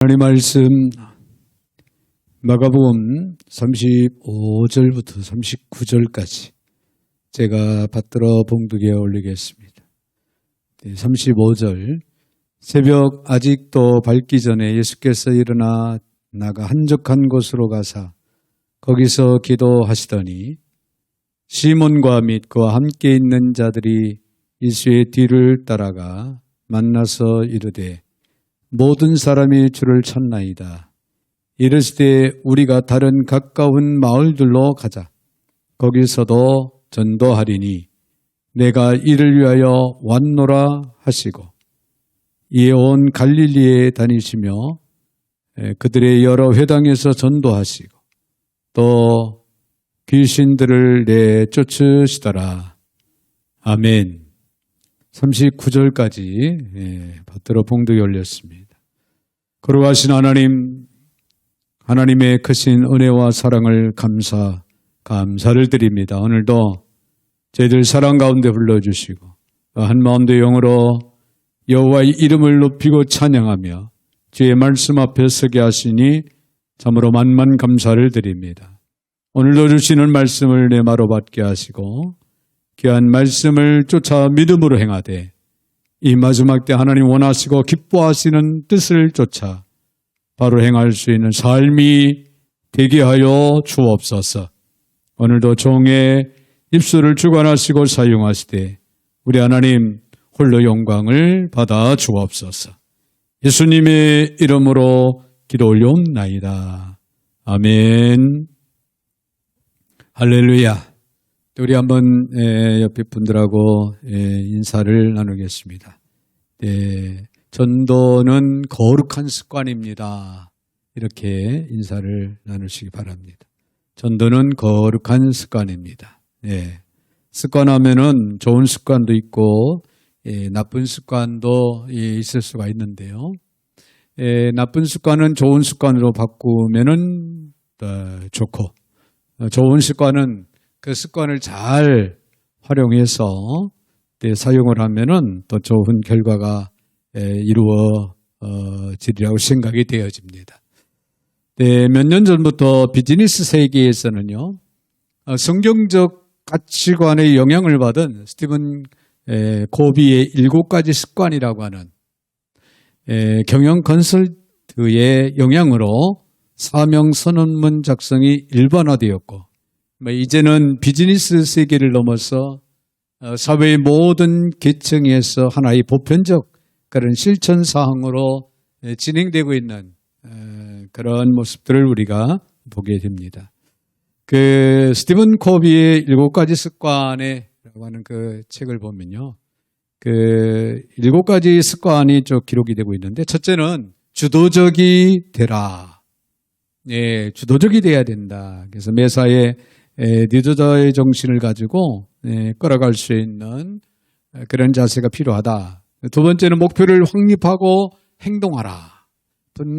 하나님 말씀 마가복음 35절부터 39절까지 제가 받들어 봉독에 올리겠습니다. 35절 새벽 아직도 밝기 전에 예수께서 일어나 나가 한적한 곳으로 가사 거기서 기도하시더니 시몬과 및 그와 함께 있는 자들이 예수의 뒤를 따라가 만나서 이르되 모든 사람이 주를 찾나이다. 이르시되 우리가 다른 가까운 마을들로 가자. 거기서도 전도하리니 내가 이를 위하여 왔노라 하시고 이에 온 갈릴리에 다니시며 그들의 여러 회당에서 전도하시고 또 귀신들을 내쫓으시더라. 아멘. 39절까지 받들어 봉독에 올렸습니다. 거룩하신 하나님, 하나님의 크신 은혜와 사랑을 감사를 드립니다. 오늘도 저희들 사랑 가운데 불러주시고 한마음도 영으로 여호와의 이름을 높이고 찬양하며 주의 말씀 앞에 서게 하시니 참으로 만만 감사를 드립니다. 오늘도 주시는 말씀을 내 마로 받게 하시고 귀한 말씀을 쫓아 믿음으로 행하되 이 마지막 때 하나님 원하시고 기뻐하시는 뜻을 쫓아 바로 행할 수 있는 삶이 되게 하여 주옵소서. 오늘도 종의 입술을 주관하시고 사용하시되 우리 하나님 홀로 영광을 받아 주옵소서. 예수님의 이름으로 기도 올려옵나이다. 아멘. 할렐루야. 우리 한번 옆에 분들하고 인사를 나누겠습니다. 전도는 거룩한 습관입니다. 이렇게 인사를 나누시기 바랍니다. 전도는 거룩한 습관입니다. 습관하면은 좋은 습관도 있고 나쁜 습관도 있을 수가 있는데요. 나쁜 습관은 좋은 습관으로 바꾸면은 좋고 좋은 습관은 그 습관을 잘 활용해서 사용을 하면은 또 좋은 결과가 이루어지리라고 생각이 되어집니다. 몇 년 전부터 비즈니스 세계에서는요, 성경적 가치관의 영향을 받은 스티븐 코비의 7가지 습관이라고 하는 경영 컨설트의 영향으로 사명 선언문 작성이 일반화되었고 이제는 비즈니스 세계를 넘어서 사회의 모든 계층에서 하나의 보편적 그런 실천 사항으로 진행되고 있는 그런 모습들을 우리가 보게 됩니다. 그 스티븐 코비의 7가지 습관이라고 하는 그 책을 보면요, 그 7가지 습관이 쭉 기록이 되고 있는데 첫째는 주도적이 되라. 주도적이 돼야 된다. 그래서 매사에 리더자의 정신을 가지고 끌어갈 수 있는 그런 자세가 필요하다. 두 번째는 목표를 확립하고 행동하라.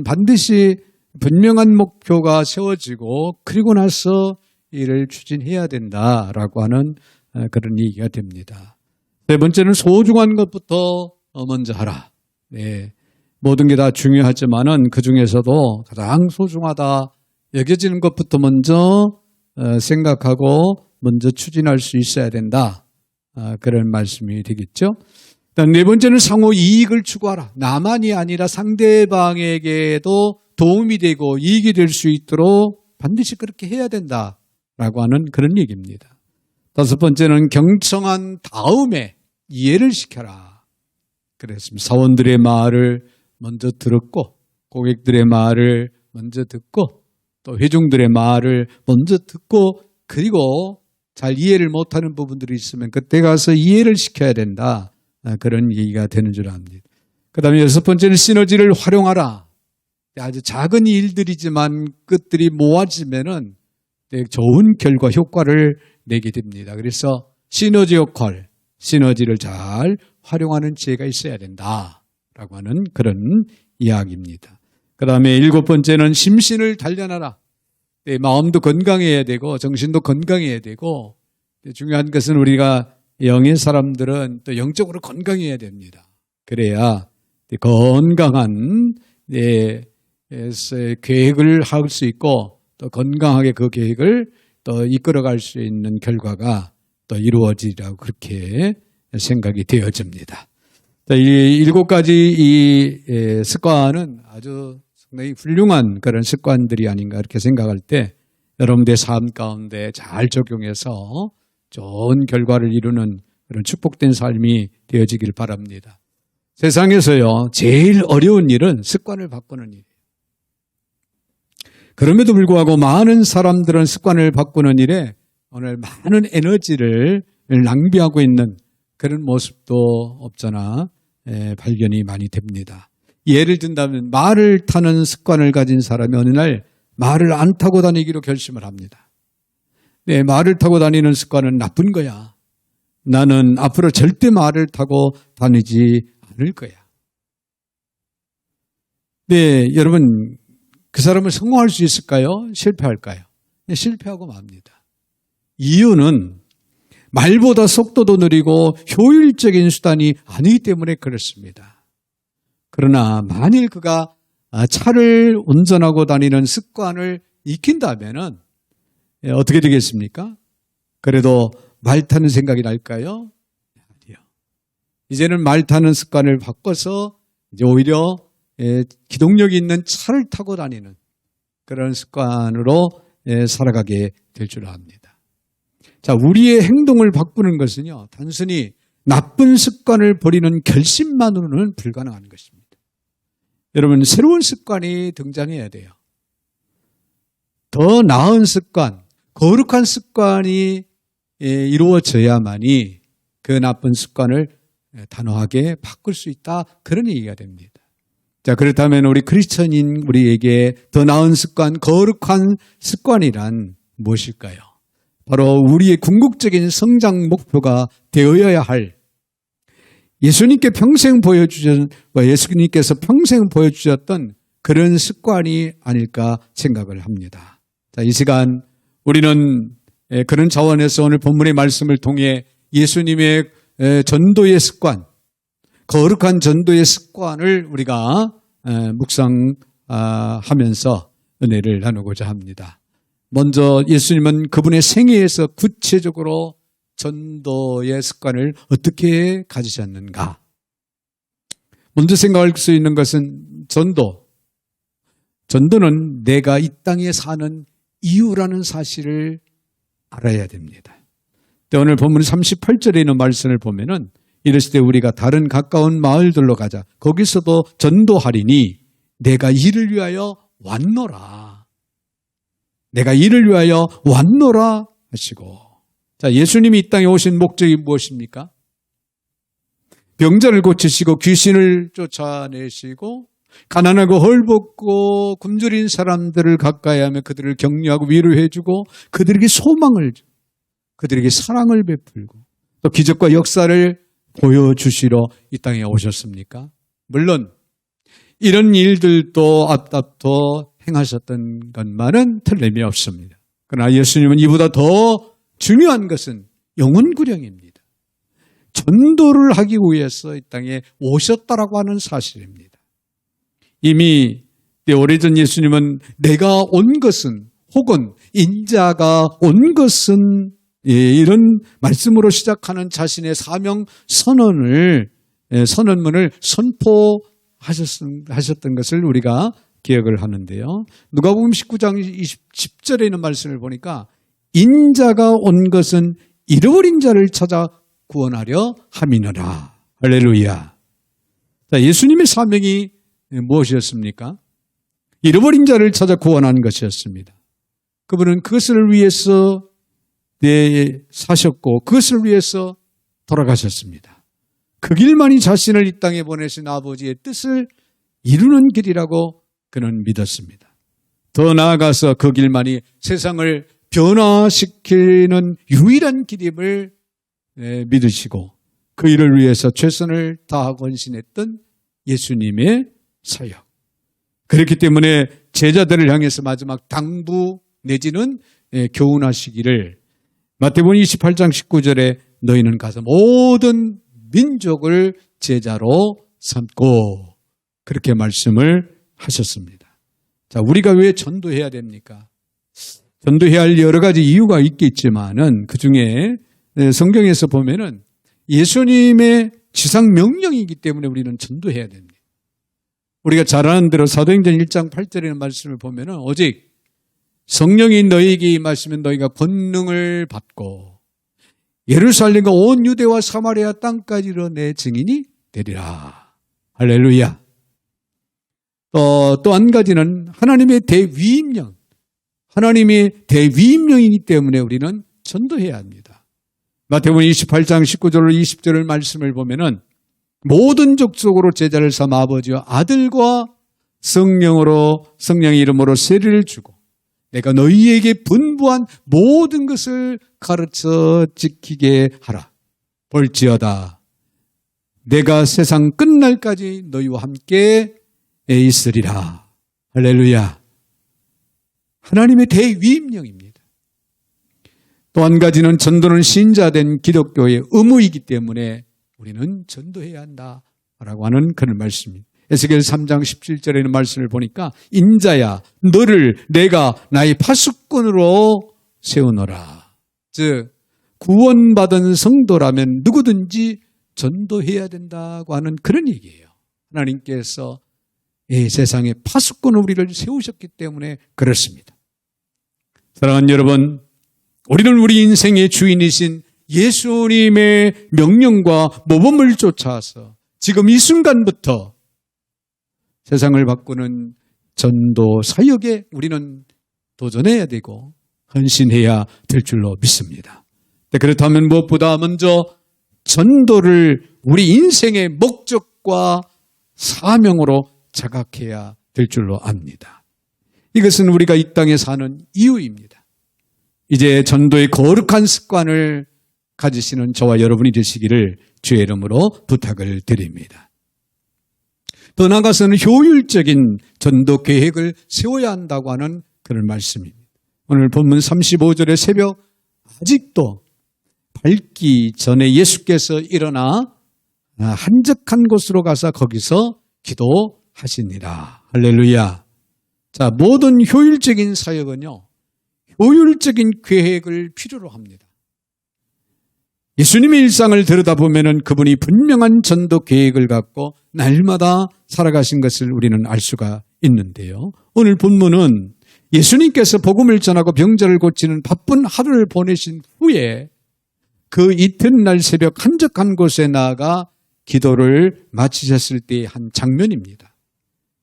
반드시 분명한 목표가 세워지고 그리고 나서 이를 추진해야 된다라고 하는 그런 얘기가 됩니다. 세 번째는 소중한 것부터 먼저 하라. 모든 게 다 중요하지만은 그 중에서도 가장 소중하다 여겨지는 것부터 먼저 생각하고 먼저 추진할 수 있어야 된다. 그런 말씀이 되겠죠. 네 번째는 상호 이익을 추구하라. 나만이 아니라 상대방에게도 도움이 되고 이익이 될 수 있도록 반드시 그렇게 해야 된다라고 하는 그런 얘기입니다. 다섯 번째는 경청한 다음에 이해를 시켜라. 그랬습니다. 사원들의 말을 먼저 들었고 고객들의 말을 먼저 듣고 또 회중들의 말을 먼저 듣고 그리고 잘 이해를 못하는 부분들이 있으면 그때 가서 이해를 시켜야 된다. 그런 얘기가 되는 줄 압니다. 그 다음에 여섯 번째는 시너지를 활용하라. 아주 작은 일들이지만 끝들이 모아지면은 좋은 결과 효과를 내게 됩니다. 그래서 시너지 역할, 시너지를 잘 활용하는 지혜가 있어야 된다라고 하는 그런 이야기입니다. 그 다음에 일곱 번째는 심신을 단련하라. 마음도 건강해야 되고 정신도 건강해야 되고 중요한 것은 우리가 영의 사람들은 또 영적으로 건강해야 됩니다. 그래야 건강한 계획을 할 수 있고 또 건강하게 그 계획을 또 이끌어갈 수 있는 결과가 또 이루어지리라고 그렇게 생각이 되어집니다. 이 7가지 이 습관은 아주 상당히 훌륭한 그런 습관들이 아닌가 이렇게 생각할 때 여러분들의 삶 가운데 잘 적용해서 좋은 결과를 이루는 그런 축복된 삶이 되어지길 바랍니다. 세상에서요, 제일 어려운 일은 습관을 바꾸는 일이에요. 그럼에도 불구하고 많은 사람들은 습관을 바꾸는 일에 오늘 많은 에너지를 낭비하고 있는 그런 모습도 없잖아 발견이 많이 됩니다. 예를 든다면 말을 타는 습관을 가진 사람이 어느 날 말을 안 타고 다니기로 결심을 합니다. 네, 말을 타고 다니는 습관은 나쁜 거야. 나는 앞으로 절대 말을 타고 다니지 않을 거야. 네, 여러분 그 사람은 성공할 수 있을까요? 실패할까요? 네, 실패하고 맙니다. 이유는 말보다 속도도 느리고 효율적인 수단이 아니기 때문에 그렇습니다. 그러나 만일 그가 차를 운전하고 다니는 습관을 익힌다면은 어떻게 되겠습니까? 그래도 말 타는 생각이 날까요? 아니요. 이제는 말 타는 습관을 바꿔서 이제 오히려 기동력이 있는 차를 타고 다니는 그런 습관으로 살아가게 될 줄 압니다. 자, 우리의 행동을 바꾸는 것은요, 단순히 나쁜 습관을 버리는 결심만으로는 불가능한 것입니다. 여러분, 새로운 습관이 등장해야 돼요. 더 나은 습관, 거룩한 습관이 이루어져야만이 그 나쁜 습관을 단호하게 바꿀 수 있다. 그런 얘기가 됩니다. 자, 그렇다면 우리 크리스천인 우리에게 더 나은 습관, 거룩한 습관이란 무엇일까요? 바로 우리의 궁극적인 성장 목표가 되어야 할 예수님께서 평생 보여주셨던 그런 습관이 아닐까 생각을 합니다. 자, 이 시간 우리는 그런 차원에서 오늘 본문의 말씀을 통해 예수님의 전도의 습관, 거룩한 전도의 습관을 우리가 묵상하면서 은혜를 나누고자 합니다. 먼저 예수님은 그분의 생애에서 구체적으로 전도의 습관을 어떻게 가지셨는가? 먼저 생각할 수 있는 것은 전도는 내가 이 땅에 사는 이유라는 사실을 알아야 됩니다. 오늘 본문 38절에 있는 말씀을 보면은 이랬을 때 우리가 다른 가까운 마을들로 가자. 거기서도 전도하리니 내가 이를 위하여 왔노라. 내가 이를 위하여 왔노라 하시고. 자, 예수님이 이 땅에 오신 목적이 무엇입니까? 병자를 고치시고 귀신을 쫓아내시고 가난하고 헐벗고 굶주린 사람들을 가까이 하며 그들을 격려하고 위로해주고 그들에게 소망을 주고 그들에게 사랑을 베풀고 또 기적과 역사를 보여주시러 이 땅에 오셨습니까? 물론 이런 일들도 앞다퉈 행하셨던 것만은 틀림이 없습니다. 그러나 예수님은 이보다 더 중요한 것은 영혼구령입니다. 전도를 하기 위해서 이 땅에 오셨다라고 하는 사실입니다. 이미 오래전 예수님은 내가 온 것은 혹은 인자가 온 것은 이런 말씀으로 시작하는 자신의 사명 선언문을 선포하셨던 것을 우리가 기억을 하는데요. 누가복음 19장 10절에 있는 말씀을 보니까 인자가 온 것은 잃어버린 자를 찾아 구원하려 함이니라. 할렐루야. 자, 예수님의 사명이 무엇이었습니까? 잃어버린 자를 찾아 구원한 것이었습니다. 그분은 그것을 위해서 사셨고 그것을 위해서 돌아가셨습니다. 그 길만이 자신을 이 땅에 보내신 아버지의 뜻을 이루는 길이라고 그는 믿었습니다. 더 나아가서 그 길만이 세상을 변화시키는 유일한 길임을 믿으시고 그 일을 위해서 최선을 다하고 헌신했던 예수님의 사역. 그렇기 때문에 제자들을 향해서 마지막 당부 내지는 교훈하시기를 마태복음 28장 19절에 너희는 가서 모든 민족을 제자로 삼고 그렇게 말씀을 하셨습니다. 자, 우리가 왜 전도해야 됩니까? 전도해야 할 여러 가지 이유가 있겠지만은 그 중에 성경에서 보면은 예수님의 지상 명령이기 때문에 우리는 전도해야 됩니다. 우리가 잘 아는 대로 사도행전 1장 8절의 말씀을 보면은 오직 성령이 너희에게 임하시면 너희가 권능을 받고 예루살렘과 온 유대와 사마리아 땅까지로 내 증인이 되리라. 할렐루야. 또 한 가지는 하나님의 대위임령. 하나님의 대위임령이기 때문에 우리는 전도해야 합니다. 마태복음 28장 19절 20절의 말씀을 보면은 모든 족속으로 제자를 삼아 아버지와 아들과 성령의 이름으로 세례를 주고 내가 너희에게 분부한 모든 것을 가르쳐 지키게 하라. 볼지어다 내가 세상 끝날까지 너희와 함께 있으리라. 할렐루야. 하나님의 대위임령입니다. 또 한 가지는 전도는 신자된 기독교의 의무이기 때문에 우리는 전도해야 한다라고 하는 그런 말씀입니다. 에스겔 3장 17절에 있는 말씀을 보니까 인자야 너를 내가 나의 파수꾼으로 세우노라. 즉 구원받은 성도라면 누구든지 전도해야 된다고 하는 그런 얘기예요. 하나님께서 이 세상에 파수꾼으로 우리를 세우셨기 때문에 그렇습니다. 사랑하는 여러분, 우리는 우리 인생의 주인이신 예수님의 명령과 모범을 쫓아서 지금 이 순간부터 세상을 바꾸는 전도 사역에 우리는 도전해야 되고 헌신해야 될 줄로 믿습니다. 그렇다면 무엇보다 먼저 전도를 우리 인생의 목적과 사명으로 자각해야 될 줄로 압니다. 이것은 우리가 이 땅에 사는 이유입니다. 이제 전도의 거룩한 습관을 가지시는 저와 여러분이 되시기를 주의 이름으로 부탁을 드립니다. 더 나아가서는 효율적인 전도 계획을 세워야 한다고 하는 그런 말씀입니다. 오늘 본문 35절의 새벽 아직도 밝기 전에 예수께서 일어나 한적한 곳으로 가서 거기서 기도하시니라. 할렐루야. 자, 모든 효율적인 사역은요, 효율적인 계획을 필요로 합니다. 예수님의 일상을 들여다보면 그분이 분명한 전도 계획을 갖고 날마다 살아가신 것을 우리는 알 수가 있는데요. 오늘 본문은 예수님께서 복음을 전하고 병자를 고치는 바쁜 하루를 보내신 후에 그 이튿날 새벽 한적한 곳에 나아가 기도를 마치셨을 때의 한 장면입니다.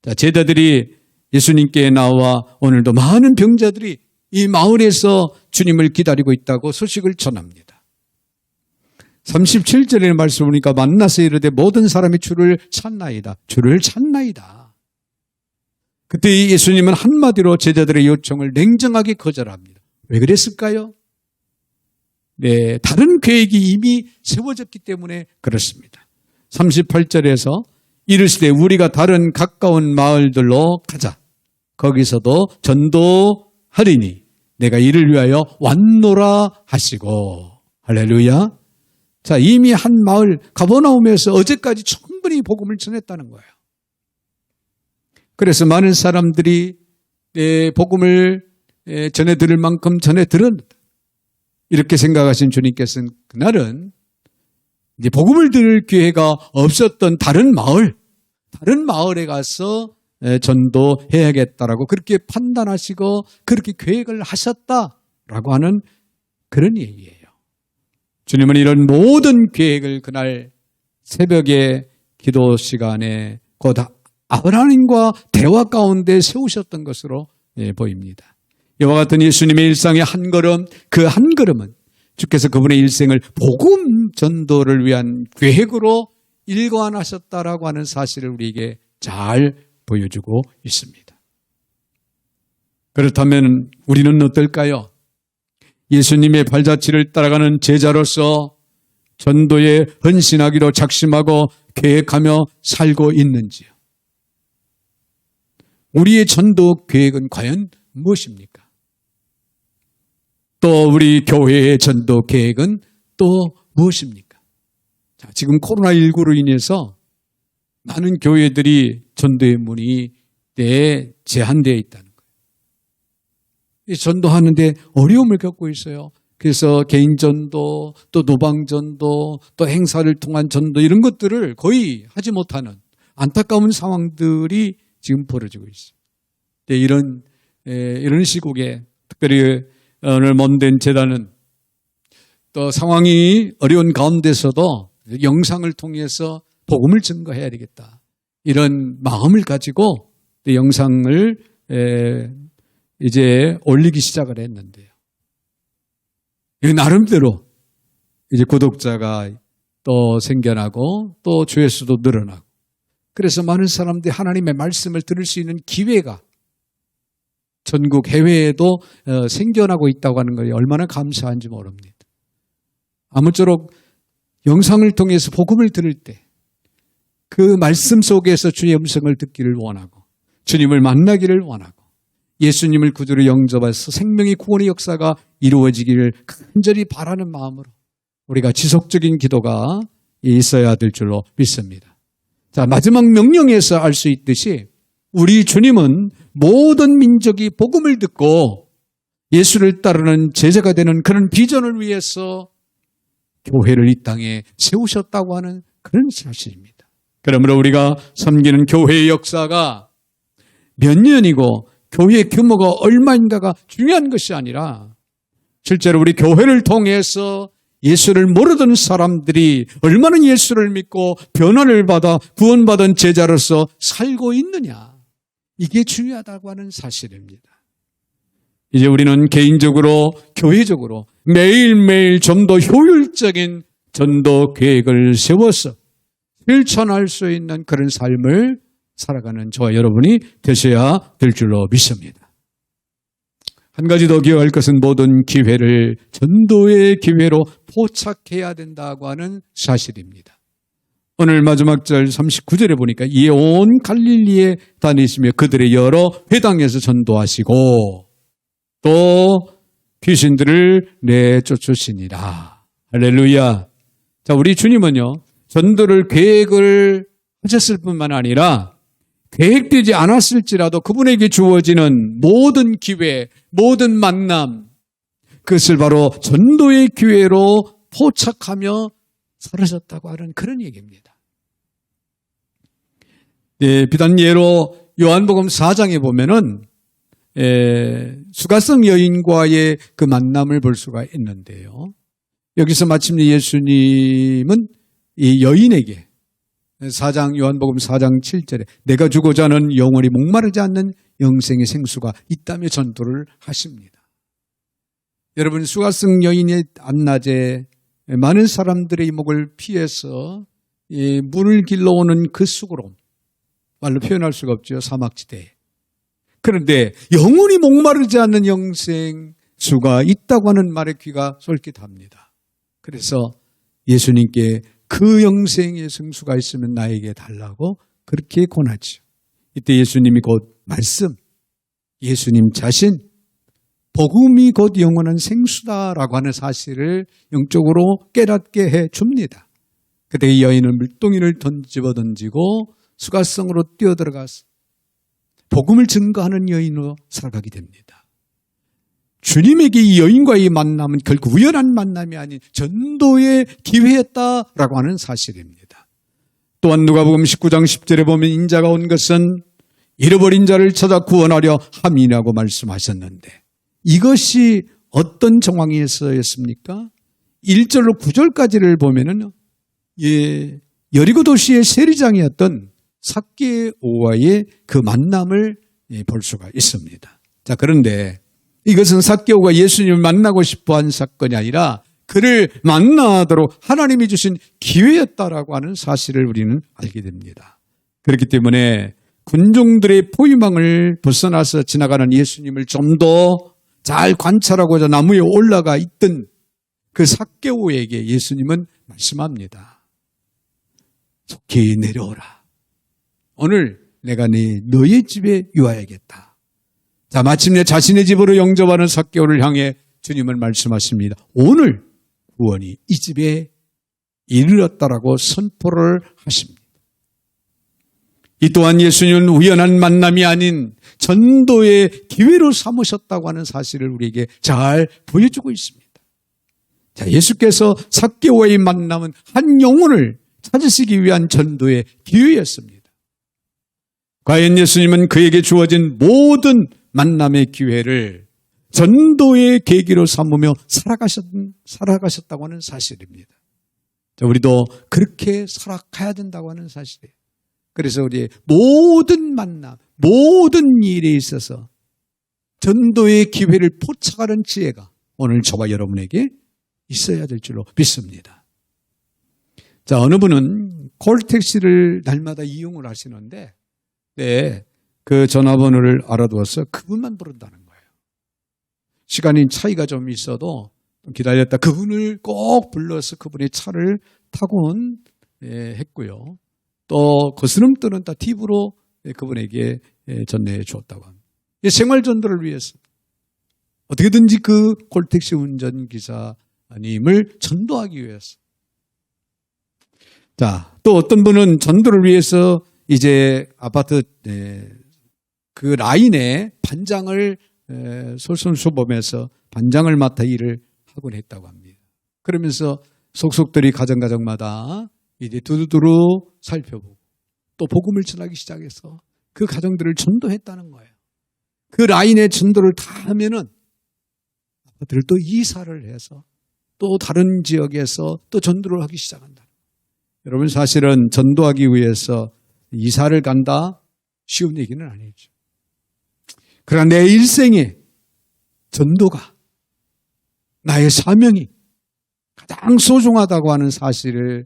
자, 제자들이 예수님께 나와 오늘도 많은 병자들이 이 마을에서 주님을 기다리고 있다고 소식을 전합니다. 37절의 말씀을 보니까 만나서 이르되 모든 사람이 주를 찾나이다. 주를 찾나이다. 그때 예수님은 한마디로 제자들의 요청을 냉정하게 거절합니다. 왜 그랬을까요? 네, 다른 계획이 이미 세워졌기 때문에 그렇습니다. 38절에서 이르시되 우리가 다른 가까운 마을들로 가자. 거기서도 전도하리니 내가 이를 위하여 왔노라 하시고. 할렐루야. 자, 이미 한 마을 가버나움에서 어제까지 충분히 복음을 전했다는 거예요. 그래서 많은 사람들이 복음을 전해 들을 만큼 전해 들었다. 이렇게 생각하신 주님께서는 그날은 이제 복음을 들을 기회가 없었던 다른 마을에 가서 전도해야겠다라고 그렇게 판단하시고 그렇게 계획을 하셨다라고 하는 그런 얘기예요. 주님은 이런 모든 계획을 그날 새벽에 기도 시간에 곧 하나님과 대화 가운데 세우셨던 것으로 보입니다. 이와 같은 예수님의 일상의 한 걸음, 그 한 걸음은 주께서 그분의 일생을 복음 전도를 위한 계획으로 일관하셨다라고 하는 사실을 우리에게 잘 보여주고 있습니다. 그렇다면 우리는 어떨까요? 예수님의 발자취를 따라가는 제자로서 전도에 헌신하기로 작심하고 계획하며 살고 있는지요? 우리의 전도 계획은 과연 무엇입니까? 또 우리 교회의 전도 계획은 또 무엇입니까? 자, 지금 코로나19로 인해서 많은 교회들이 전도의 문이 때에 제한되어 있다는 거예요. 전도하는데 어려움을 겪고 있어요. 그래서 개인 전도, 또 노방 전도, 또 행사를 통한 전도 이런 것들을 거의 하지 못하는 안타까운 상황들이 지금 벌어지고 있어요. 이런 시국에 특별히 오늘 몸된 재단은 또 상황이 어려운 가운데서도 영상을 통해서 복음을 증거해야 되겠다. 이런 마음을 가지고 영상을 이제 올리기 시작을 했는데요. 나름대로 이제 구독자가 또 생겨나고 또 조회수도 늘어나고 그래서 많은 사람들이 하나님의 말씀을 들을 수 있는 기회가 전국 해외에도 생겨나고 있다고 하는 것이 얼마나 감사한지 모릅니다. 아무쪼록 영상을 통해서 복음을 들을 때 그 말씀 속에서 주의 음성을 듣기를 원하고 주님을 만나기를 원하고 예수님을 구주로 영접해서 생명의 구원의 역사가 이루어지기를 간절히 바라는 마음으로 우리가 지속적인 기도가 있어야 될 줄로 믿습니다. 자, 마지막 명령에서 알 수 있듯이 우리 주님은 모든 민족이 복음을 듣고 예수를 따르는 제자가 되는 그런 비전을 위해서 교회를 이 땅에 세우셨다고 하는 그런 사실입니다. 그러므로 우리가 섬기는 교회의 역사가 몇 년이고 교회의 규모가 얼마인가가 중요한 것이 아니라 실제로 우리 교회를 통해서 예수를 모르던 사람들이 얼마나 예수를 믿고 변화를 받아 구원받은 제자로서 살고 있느냐. 이게 중요하다고 하는 사실입니다. 이제 우리는 개인적으로 교회적으로 매일매일 좀 더 효율적인 전도 계획을 세워서 실천할 수 있는 그런 삶을 살아가는 저와 여러분이 되셔야 될 줄로 믿습니다. 한 가지 더 기억할 것은 모든 기회를 전도의 기회로 포착해야 된다고 하는 사실입니다. 오늘 마지막 절 39절에 보니까 이에 온 갈릴리에 다니시며 그들의 여러 회당에서 전도하시고 또 귀신들을 내쫓으시니라. 할렐루야. 자, 우리 주님은요, 전도를 계획을 하셨을 뿐만 아니라 계획되지 않았을지라도 그분에게 주어지는 모든 기회, 모든 만남, 그것을 바로 전도의 기회로 포착하며 살으셨다고 하는 그런 얘기입니다. 네, 비단 예로 요한복음 4장에 보면은 수가성 여인과의 그 만남을 볼 수가 있는데요. 여기서 마침내 예수님은 이 여인에게 요한복음 4장 7절에 내가 주고자 하는 영원히 목마르지 않는 영생의 생수가 있다며 전도를 하십니다. 여러분, 수가성 여인의 안낮에 많은 사람들의 목을 피해서 물을 길러오는 그 숲으로 말로 표현할 수가 없죠. 사막지대에. 그런데 영원히 목마르지 않는 영생수가 있다고 하는 말에 귀가 솔깃합니다. 그래서 예수님께 그 영생의 생수가 있으면 나에게 달라고 그렇게 권하죠. 이때 예수님이 곧 말씀, 예수님 자신, 복음이 곧 영원한 생수다라고 하는 사실을 영적으로 깨닫게 해줍니다. 그때 이 여인은 물동이를 집어던지고 수가성으로 뛰어들어가서 복음을 증거하는 여인으로 살아가게 됩니다. 주님에게 이 여인과의 만남은 결국 우연한 만남이 아닌 전도의 기회였다라고 하는 사실입니다. 또한 누가복음 19장 10절에 보면 인자가 온 것은 잃어버린 자를 찾아 구원하려 함이라고 말씀하셨는데 이것이 어떤 정황에서였습니까? 1절로 9절까지를 보면은 여리고 도시의 세리장이었던 삭개오와의 그 만남을 볼 수가 있습니다. 자, 그런데 이것은 삭개오가 예수님을 만나고 싶어한 사건이 아니라 그를 만나도록 하나님이 주신 기회였다라고 하는 사실을 우리는 알게 됩니다. 그렇기 때문에 군중들의 포위망을 벗어나서 지나가는 예수님을 좀 더 잘 관찰하고자 나무에 올라가 있던 그 삭개오에게 예수님은 말씀합니다. 속히 내려오라. 오늘 내가 너의 집에 유하야겠다. 자, 마침내 자신의 집으로 영접하는 삭개오를 향해 주님은 말씀하십니다. 오늘 구원이 이 집에 이르렀다라고 선포를 하십니다. 이 또한 예수님은 우연한 만남이 아닌 전도의 기회로 삼으셨다고 하는 사실을 우리에게 잘 보여주고 있습니다. 자, 예수께서 삭개오의 만남은 한 영혼을 찾으시기 위한 전도의 기회였습니다. 과연 예수님은 그에게 주어진 모든 만남의 기회를 전도의 계기로 삼으며 살아가셨다고 하는 사실입니다. 자, 우리도 그렇게 살아가야 된다고 하는 사실이에요. 그래서 우리의 모든 만남, 모든 일에 있어서 전도의 기회를 포착하는 지혜가 오늘 저와 여러분에게 있어야 될 줄로 믿습니다. 자, 어느 분은 콜택시를 날마다 이용을 하시는데 그 전화번호를 알아두어서 그분만 부른다는 거예요. 시간이 차이가 좀 있어도 기다렸다 그분을 꼭 불러서 그분의 차를 타곤 했고요. 또 거스름돈은 다 팁으로 그분에게 전내해 주었다고 합니다. 생활 전도를 위해서 어떻게든지 그 콜택시 운전기사님을 전도하기 위해서. 자, 또 어떤 분은 전도를 위해서 이제 아파트 그 라인에 반장을 솔선수범해서 반장을 맡아 일을 하곤 했다고 합니다. 그러면서 속속들이 가정마다 이제 두루두루 살펴보고 또 복음을 전하기 시작해서 그 가정들을 전도했다는 거예요. 그 라인의 전도를 다 하면은 아파트를 또 이사를 해서 또 다른 지역에서 또 전도를 하기 시작한다. 여러분 사실은 전도하기 위해서 이사를 간다 쉬운 얘기는 아니죠. 그러나 내 일생에 전도가 나의 사명이 가장 소중하다고 하는 사실을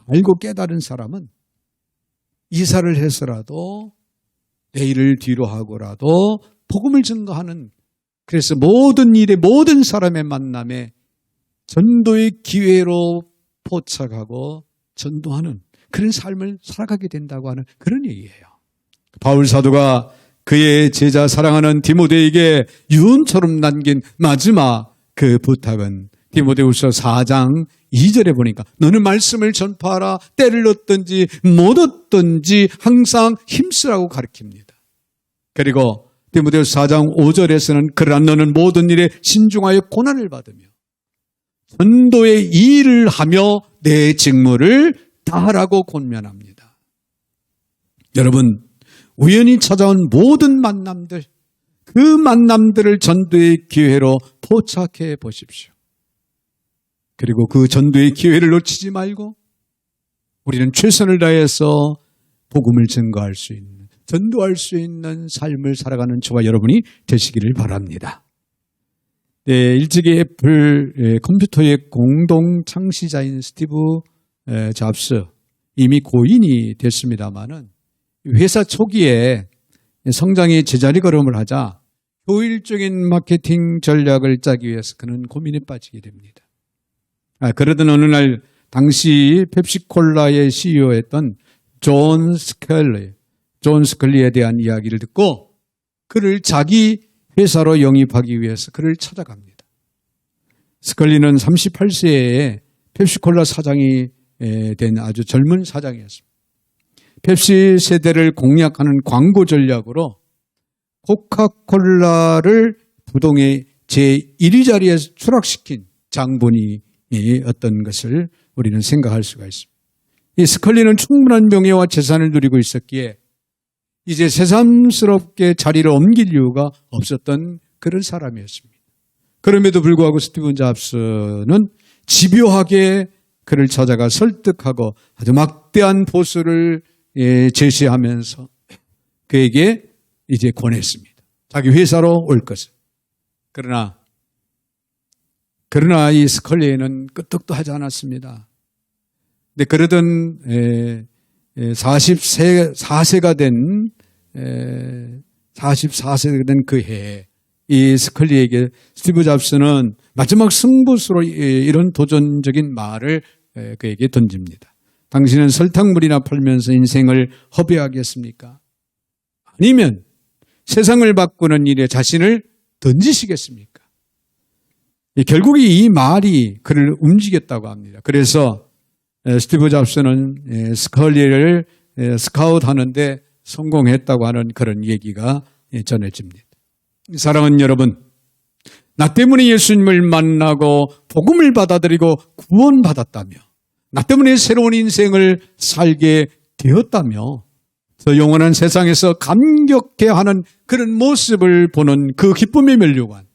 알고 깨달은 사람은 이사를 해서라도 내일을 뒤로 하고라도 복음을 증거하는, 그래서 모든 일에 모든 사람의 만남에 전도의 기회로 포착하고 전도하는 그런 삶을 살아가게 된다고 하는 그런 얘기예요. 바울 사도가 그의 제자 사랑하는 디모데에게 유언처럼 남긴 마지막 그 부탁은 디모데후서 4장 2절에 보니까 너는 말씀을 전파하라. 때를 얻든지 못 얻든지 항상 힘쓰라고 가르칩니다. 그리고 디모데후서 4장 5절에서는 그러나 너는 모든 일에 신중하여 고난을 받으며 전도의 일을 하며 내 직무를 다하라고 권면합니다. 여러분, 우연히 찾아온 모든 만남들, 그 만남들을 전도의 기회로 포착해 보십시오. 그리고 그 전도의 기회를 놓치지 말고 우리는 최선을 다해서 복음을 증거할 수 있는, 전도할 수 있는 삶을 살아가는 저와 여러분이 되시기를 바랍니다. 네, 일찍이 애플 컴퓨터의 공동 창시자인 스티브 잡스, 이미 고인이 됐습니다마는 회사 초기에 성장이 제자리 걸음을 하자 효율적인 마케팅 전략을 짜기 위해서 그는 고민에 빠지게 됩니다. 그러던 어느 날 당시 펩시콜라의 CEO였던 존 스컬리에 대한 이야기를 듣고 그를 자기 회사로 영입하기 위해서 그를 찾아갑니다. 스컬리는 38세에 펩시콜라 사장이 된 아주 젊은 사장이었습니다. 펩시 세대를 공략하는 광고 전략으로 코카콜라를 부동의 제1위 자리에 추락시킨 장본이 어떤 것을 우리는 생각할 수가 있습니다. 이 스컬리는 충분한 명예와 재산을 누리고 있었기에 이제 새삼스럽게 자리를 옮길 이유가 없었던 그런 사람이었습니다. 그럼에도 불구하고 스티븐 잡스는 집요하게 그를 찾아가 설득하고 아주 막대한 보수를 제시하면서 그에게 이제 권했습니다. 자기 회사로 올 것을. 그러나 이 스컬리는 끄떡도 하지 않았습니다. 근데 그러던 44세가 된 그 해에 이 스컬리에게 스티브 잡스는 마지막 승부수로 이런 도전적인 말을 그에게 던집니다. 당신은 설탕물이나 팔면서 인생을 허비하겠습니까? 아니면 세상을 바꾸는 일에 자신을 던지시겠습니까? 결국 이 말이 그를 움직였다고 합니다. 그래서 스티브 잡스는 스컬리를 스카웃하는데 성공했다고 하는 그런 얘기가 전해집니다. 사랑하는 여러분, 나 때문에 예수님을 만나고 복음을 받아들이고 구원받았다며, 나 때문에 새로운 인생을 살게 되었다며, 저 영원한 세상에서 감격해하는 그런 모습을 보는 그 기쁨의 면류관,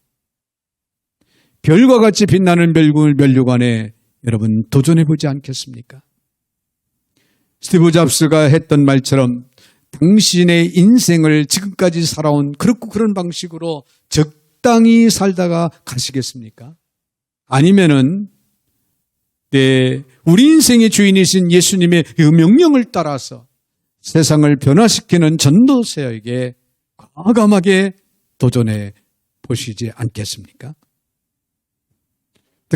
별과 같이 빛나는 면류관에 여러분 도전해보지 않겠습니까? 스티브 잡스가 했던 말처럼 당신의 인생을 지금까지 살아온 그런 방식으로 적당히 살다가 가시겠습니까? 아니면은 우리 인생의 주인이신 예수님의 그 명령을 따라서 세상을 변화시키는 전도서에게 과감하게 도전해 보시지 않겠습니까?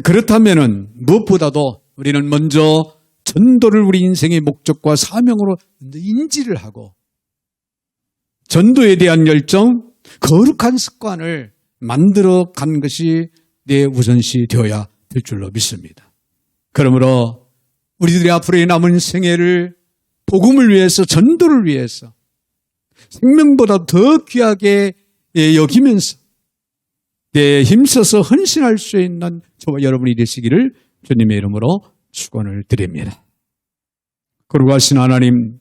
그렇다면은 무엇보다도 우리는 먼저 전도를 우리 인생의 목적과 사명으로 인지를 하고 전도에 대한 열정, 거룩한 습관을 만들어 간 것이 내 우선시 되어야 될 줄로 믿습니다. 그러므로 우리들의 앞으로의 남은 생애를 복음을 위해서, 전도를 위해서 생명보다 더 귀하게 여기면서 힘써서 헌신할 수 있는 저와 여러분이 되시기를 주님의 이름으로 축원을 드립니다. 거룩하신 하나님,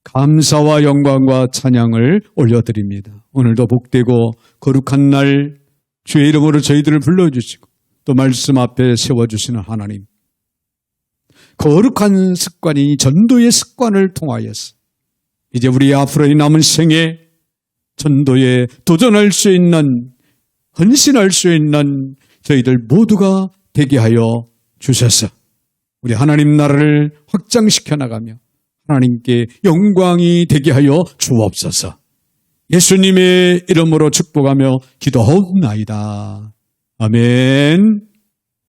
감사와 영광과 찬양을 올려드립니다. 오늘도 복되고 거룩한 날 주의 이름으로 저희들을 불러주시고 또 말씀 앞에 세워주시는 하나님, 거룩한 습관이 전도의 습관을 통하여서 이제 우리 앞으로의 남은 생에 전도에 도전할 수 있는, 헌신할 수 있는 저희들 모두가 되게 하여 주셔서 우리 하나님 나라를 확장시켜 나가며 하나님께 영광이 되게 하여 주옵소서. 예수님의 이름으로 축복하며 기도하옵나이다. 아멘.